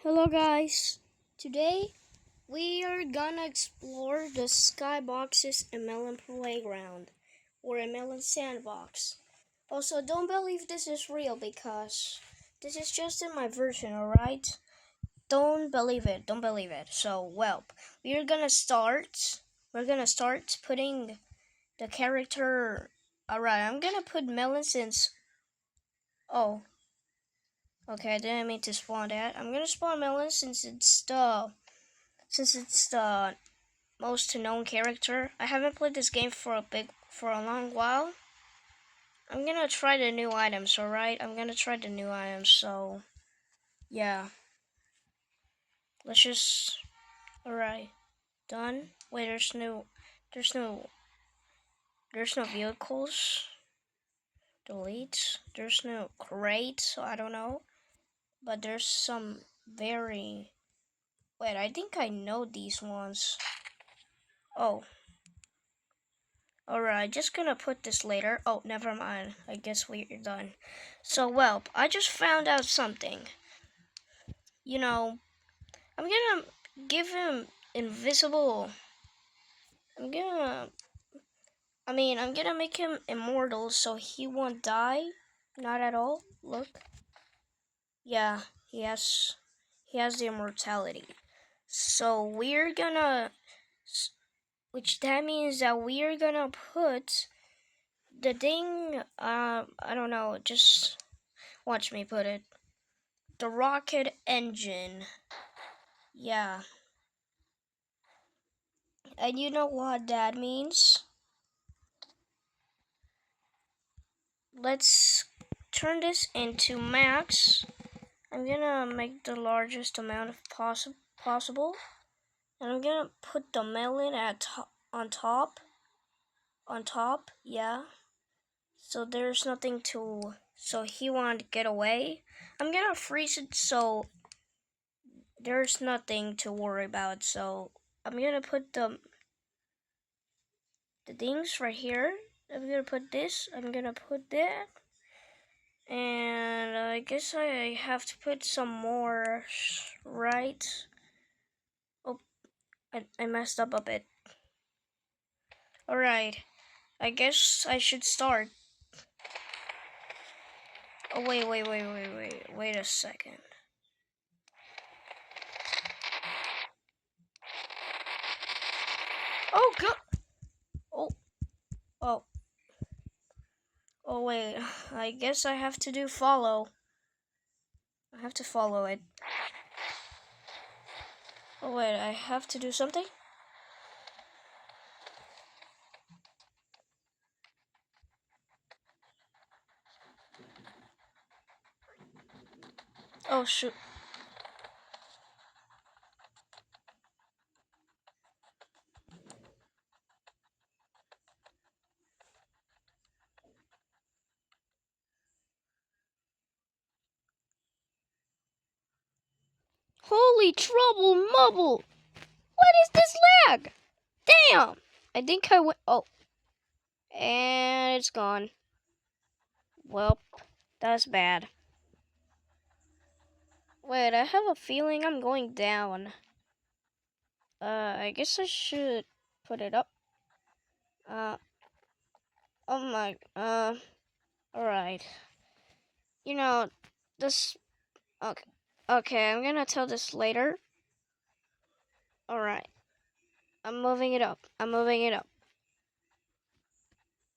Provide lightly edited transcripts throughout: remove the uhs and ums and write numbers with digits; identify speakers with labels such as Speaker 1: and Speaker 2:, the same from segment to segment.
Speaker 1: Hello guys, today we are gonna explore the skyboxes in Melon Playground or a Melon sandbox. Also, don't believe this is real because this is just in my version, alright? Don't believe it. So, we're gonna start putting the character. Alright, I'm gonna put Melon since. Oh, okay, I didn't mean to spawn that. I'm gonna spawn Melon since it's the most known character. I haven't played this game for a long while. I'm gonna try the new items, alright? So yeah. Let's just alright. Done. Wait, there's no vehicles. Delete. There's no crate, so I don't know. But there's some very wait, I think I know these ones. Oh. Alright, just gonna put this later. Oh, never mind. I guess we're done. So, I just found out something. You know, I'm gonna give him invisible. I'm gonna make him immortal so he won't die. Not at all. Look. Yeah, he has the immortality. So, which that means that we're gonna put the thing, I don't know, just watch me put it. The rocket engine. Yeah. And you know what that means? Let's turn this into max. I'm gonna make the largest amount of possible. And I'm gonna put the melon on top. On top, yeah. So there's nothing so he won't get away. I'm gonna freeze it so there's nothing to worry about. So I'm gonna put the things right here. I'm gonna put this. I'm gonna put that. And I guess I have to put some more, right? Oh, I messed up a bit. Alright, I guess I should start. Oh, wait a second. Oh, God! Oh. Oh, wait, I guess I have to do follow. I have to follow it. Oh, wait, I have to do something? Oh, shoot. Holy trouble, mubble! What is this lag? Damn! I think I went. Oh. And it's gone. Well, that's bad. Wait, I have a feeling I'm going down. I guess I should put it up. Oh my, alright. You know, this, okay, I'm gonna tell this later. Alright. I'm moving it up.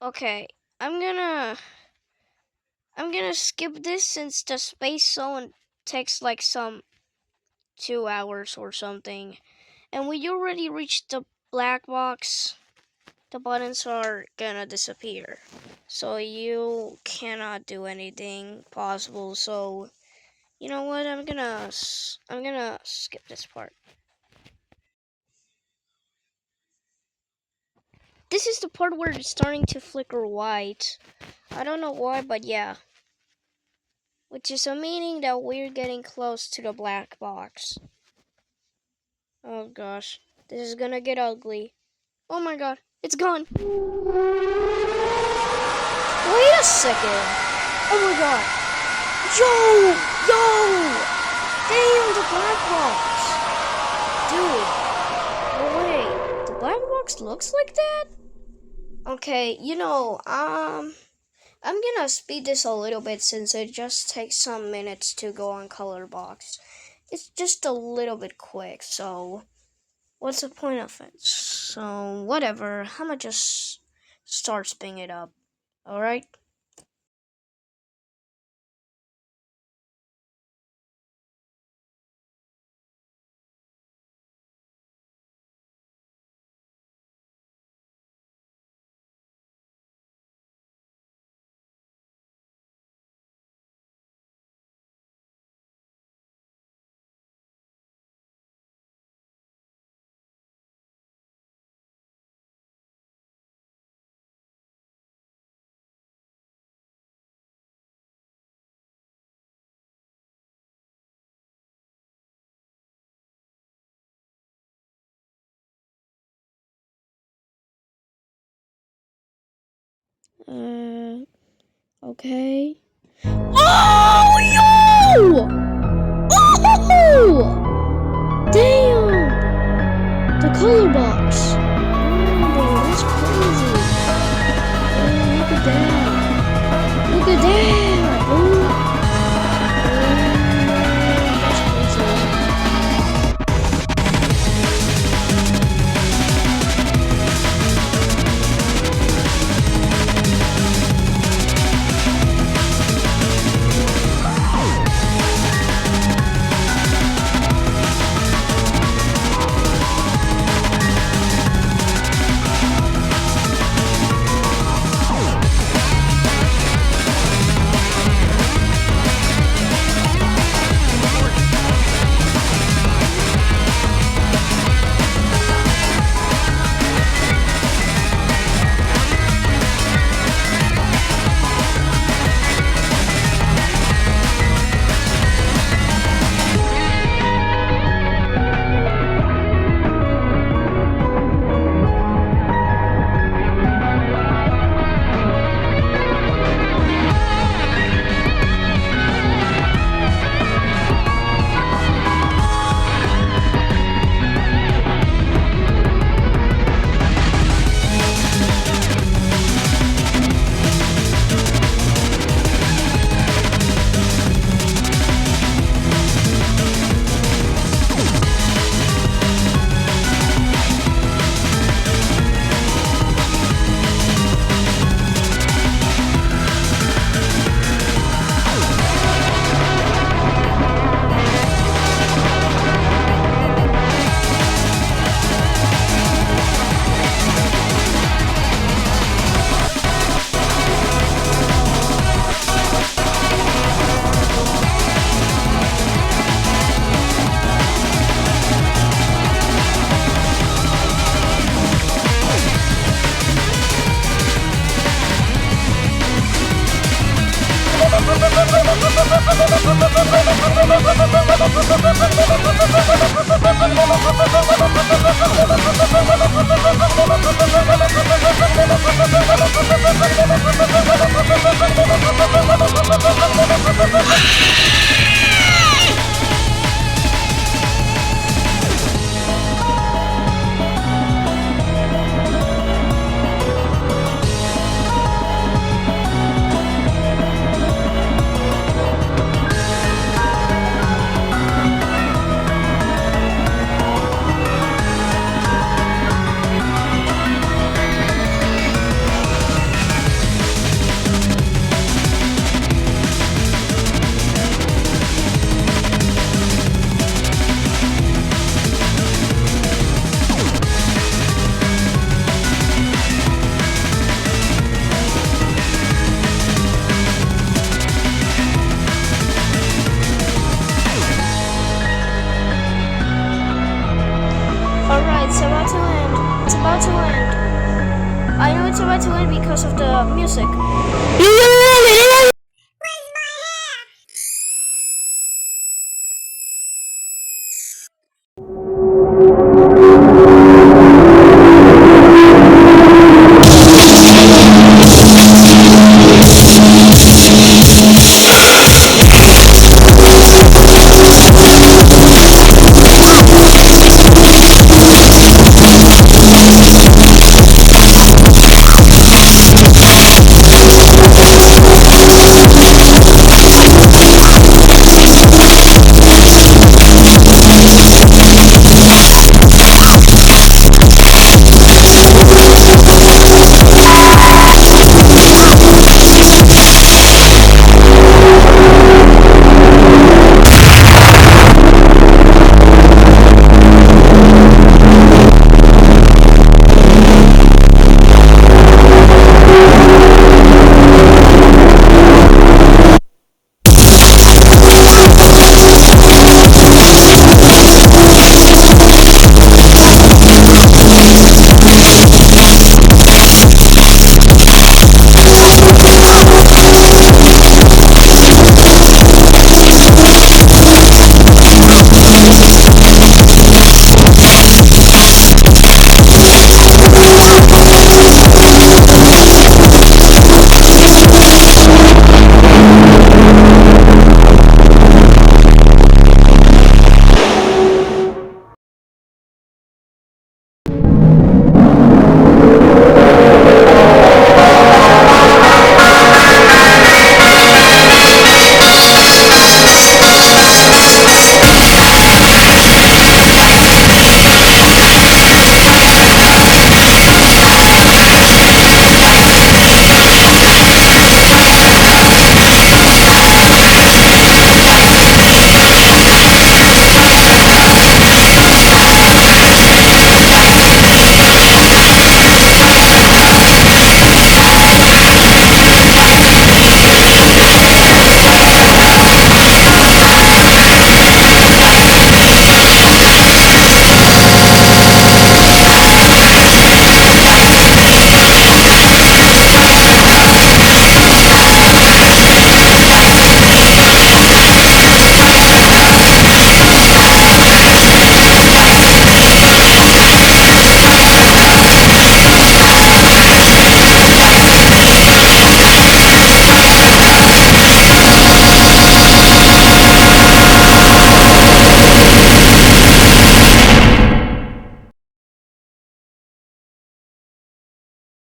Speaker 1: Okay, I'm gonna skip this since the space zone takes like some 2 hours or something. And we already reached the black box. The buttons are gonna disappear. So you cannot do anything possible. So, you know what? I'm gonna skip this part. This is the part where it's starting to flicker white. I don't know why, but yeah. Which is a meaning that we're getting close to the black box. Oh gosh, this is gonna get ugly. Oh my god, it's gone. Wait a second. Oh my god. Yo! Damn, the black Dude, no way. The black box looks like that? Okay, I'm gonna speed this a little bit since it just takes some minutes to go on color box. It's just a little bit quick, so what's the point of it? So whatever, I'ma just start spinning it up. Alright? Okay. Oh, yo! Oh! Damn! The color box. Oh, that's crazy. Oh, look at that. Look at that. Oh, that's crazy. It's about to end. I know it's about to end because of the music.